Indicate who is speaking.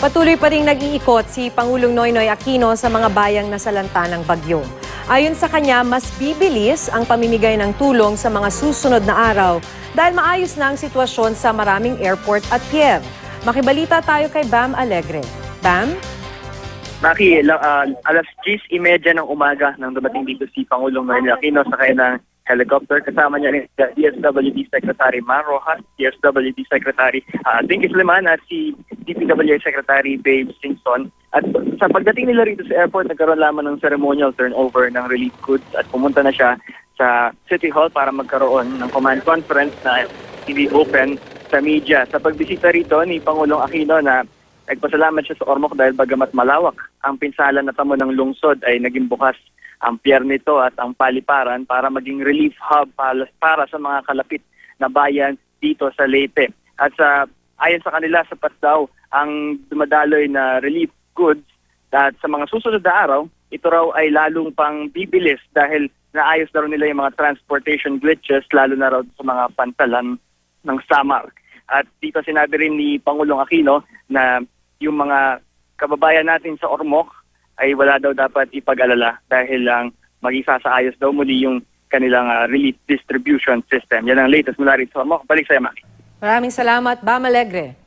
Speaker 1: Patuloy pa rin nag-iikot si Pangulong Noynoy Aquino sa mga bayang nasalanta ng bagyo. Ayon sa kanya, mas bibilis ang pamimigay ng tulong sa mga susunod na araw dahil maayos na ang sitwasyon sa maraming airport at pier. Makibalita tayo kay Bam Alegre. Bam?
Speaker 2: Maki, alas 10:30 ng umaga nang dumating dito si Pangulong Noynoy Aquino sa kanyang helicopter. Kasama niya rin si DSWD Secretary Mar Rojas, DSWD Secretary Dinky Sleman at si DPWH Secretary Babe Singson. At sa pagdating nila rito sa airport, nagkaroon lamang ng ceremonial turnover ng relief goods at pumunta na siya sa City Hall para magkaroon ng command conference na hindi open sa media. Sa pagbisita rito ni Pangulong Aquino na nagpasalamat siya sa Ormoc dahil bagamat malawak ang pinsala na tamo ng lungsod ay naging bukas ang pier nito at ang paliparan para maging relief hub para sa mga kalapit na bayan dito sa Leyte. At ayon sa kanila, sapat daw ang dumadaloy na relief goods at sa mga susunod na araw, ito raw ay lalong pang bibilis dahil naayos na raw nila yung mga transportation glitches lalo na raw sa mga pantalan ng Samar. At dito sinabi rin ni Pangulong Aquino na yung mga kababayan natin sa Ormoc ay wala daw dapat ipag-alala dahil lang mag-isasaayos daw muli yung kanilang relief distribution system. Yan ang latest mula rin sa Ormoc. Balik sa'yo, Maki.
Speaker 1: Maraming salamat, Bam Alegre.